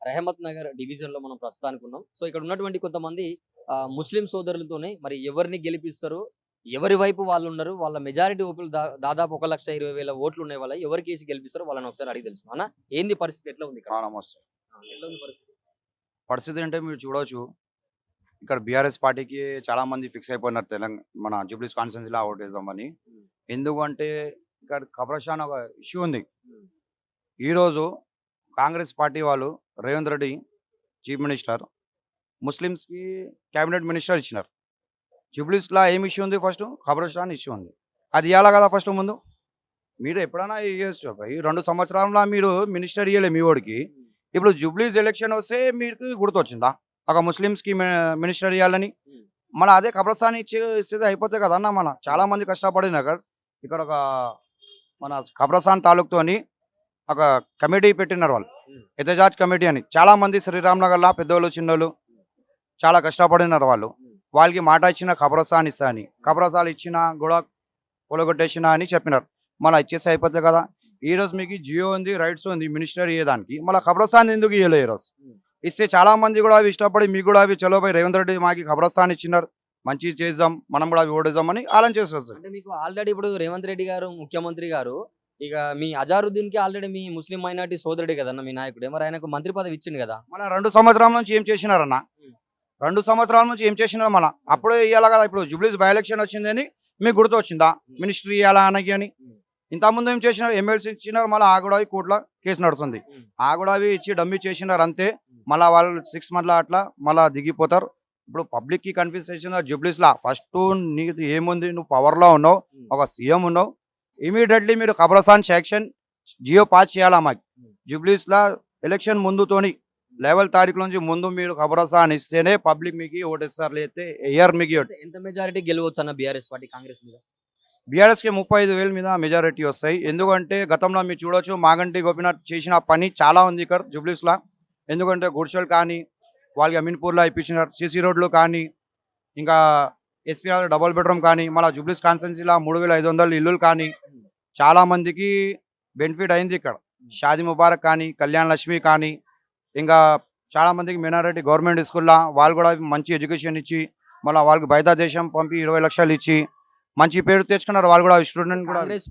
Rahmat Nagar division లో మనం ప్రస్తుతానికి ఉన్నాం. సో ఇక్కడ ఉన్నటువంటి కొంతమంది ముస్లిం సోదరులతోనే మరి ఎవరిని గెలిపిస్తారు, ఎవరి వైపు వాళ్ళు ఉన్నారు, వాళ్ళ మెజారిటీ ఓట్లు దాదాపు 1,20,000 ఓట్లు ఉన్నాయి. వాళ్ళ ఎవరికి వేసి గెలిపిస్తారో వాళ్ళని ఒకసారి అడిగి తెలుసు. అన్న ఏంది పరిస్థితి, ఎట్లా ఉంది ఇక్కడ? నమస్తే. ఎట్లా ఉంది పరిస్థితి? పరిస్థితి అంటే మీరు చూడొచ్చు. ఇక్కడ బీఆర్ఎస్ పార్టీకి చాలా మంది ఫిక్స్ అయిపోయినారు మన జూబ్లీస్ కాన్స్టిట్యున్సీలో ఓటేద్దామని. ఉమ్, ఎందుకంటే ఇక్కడ ఖబర్స్థాన్ ఒక ఇష్యూ ఉంది. ఉమ్, ఈరోజు కాంగ్రెస్ పార్టీ వాళ్ళు రేవంత్ రెడ్డి చీఫ్ మినిస్టర్ ముస్లిమ్స్కి క్యాబినెట్ మినిస్టర్ ఇచ్చినారు. జూబ్లీస్లో ఏం ఇష్యూ ఉంది? ఫస్ట్ ఖబర్స్థాన్ ఇష్యూ ఉంది. అది ఇవ్వాలి కదా ఫస్ట్ ముందు. మీరు ఎప్పుడైనా ఇవ్వచ్చు. ఈ 2 సంవత్సరాల్లో మీరు మినిస్టర్ ఇవ్వలే మీ వాడికి. ఉమ్, ఇప్పుడు జూబ్లీస్ ఎలక్షన్ వస్తే మీకు గుర్తొచ్చిందా ఒక ముస్లిమ్స్కి మినిస్టర్ ఇవ్వాలని? ఉమ్, మన అదే కబ్రస్థాన్ ఇస్తే అయిపోతాయి కదన్న. మన చాలా మంది కష్టపడిన ఇక్కడ ఒక మన కబ్రస్థాన్ తాలూకుతోని ఒక కమిటీ పెట్టినారు వాళ్ళు, ఎతజాజ్ కమిటీ అని. చాలా మంది శ్రీరామ్ నగర్లో పెద్దోళ్ళు చిన్నోళ్ళు చాలా కష్టపడినారు వాళ్ళు. వాళ్ళకి మాట ఇచ్చిన కబ్రస్థాన్ ఇస్తా అని, కబ్రస్థాన్ ఇచ్చిన కూడా పొలగొట్టేసిన అని చెప్పినారు. మళ్ళీ ఇచ్చేసి అయిపోతాయి కదా. ఈ రోజు మీకు జియో ఉంది, రైట్స్ ఉంది మినిస్టర్ ఇయ్యేదానికి, మళ్ళీ కబ్రస్థాన్ ఎందుకు ఇవ్వలేదు? ఈరోజు ఇస్తే చాలా మంది కూడా అవి ఇష్టపడి మీకు కూడా అవి చలో పోయి రేవంత్ రెడ్డి మాకు కబ్రస్థాన్ ఇచ్చినారు, మంచి చేద్దాం, మనం కూడా అవి ఓడేద్దామని ఆలోచన చేస్తారు. అంటే మీకు ఆల్రెడీ ఇప్పుడు రేవంత్ రెడ్డి గారు ముఖ్యమంత్రి గారు ఇక మీ అజారుద్దీన్ కి ఆల్రెడీ మీ ముస్లిం మైనార్టీ సోదరుడే కదన్న మీ నాయకుడు, మరి ఆయనకు మంత్రి పదవి ఇచ్చింది కదా. మన 2 సంవత్సరాల నుంచి ఏం చేసినారన్న? 2 సంవత్సరాల నుంచి ఏం చేసినారు? మన అప్పుడే ఇవ్వాలి కదా. ఇప్పుడు జూబ్లీస్ బై ఎలక్షన్ వచ్చిందని మీకు గుర్తు వచ్చిందా మినిస్ట్రీ ఇవ్వాలా అనకి అని? ఇంతకుముందు ఏం చేసినారు? ఎమ్మెల్సీ ఇచ్చినారు, మళ్ళీ ఆగుడావి కోర్టులో కేసు నడుస్తుంది. ఆగుడావి ఇచ్చి డమ్మి చేసినారు అంతే. మళ్ళీ వాళ్ళు 6 మంత్ల అట్లా మళ్ళీ దిగిపోతారు. ఇప్పుడు పబ్లిక్కి కన్ఫ్యూజ్ చేసిన జూబ్లీస్లా ఫస్ట్ నీకు ఏముంది? నువ్వు పవర్లో ఉన్నావు, ఒక సీఎం ఉన్నావు, ఇమీడియట్లీ మీరు కబ్రస్థాన్ శాంక్షన్ జియో పాస్ చేయాలా మాకు. జూబ్లీస్లా ఎలక్షన్ ముందుతోని 11 తారీఖు నుంచి ముందు మీరు కబ్రస్థాన్ ఇస్తేనే పబ్లిక్ మీకు ఓటేస్తారు, లేకపోతే ఎయర్ మీకు. ఎంత మెజారిటీ గెలవచ్చు అన్న బీఆర్ఎస్ పార్టీ కాంగ్రెస్ మీద? బీఆర్ఎస్కి 35,000 మీద మెజారిటీ వస్తాయి. ఎందుకంటే గతంలో మీరు చూడొచ్చు, మాగంటి గోపీనాథ్ చేసిన పని చాలా ఉంది ఇక్కడ జూబ్లీస్లో. ఎందుకంటే గుడిసెలు కానీ వాళ్ళకి అమీన్పూర్లో ఇప్పించినారు, సీసీ రోడ్లు కానీ, ఇంకా ఎస్పీ డబుల్ బెడ్రూమ్ కానీ, మళ్ళీ జూబ్లీస్ కాన్స్టిట్యున్సీలో 3,500 ఇల్లులు కానీ చాలా మందికి బెనిఫిట్ అయింది ఇక్కడ. షాదీ ముబారక్ కానీ, కళ్యాణ్ లక్ష్మి కానీ, ఇంకా చాలా మందికి మైనారిటీ గవర్నమెంట్ స్కూల్లో వాళ్ళు కూడా మంచి ఎడ్యుకేషన్ ఇచ్చి, మళ్ళీ వాళ్ళకి బయట దేశం పంపి 20 లక్షలు ఇచ్చి మంచి పేరు తెచ్చుకున్నారు వాళ్ళు కూడా. స్టూడెంట్ కూడా కాంగ్రెస్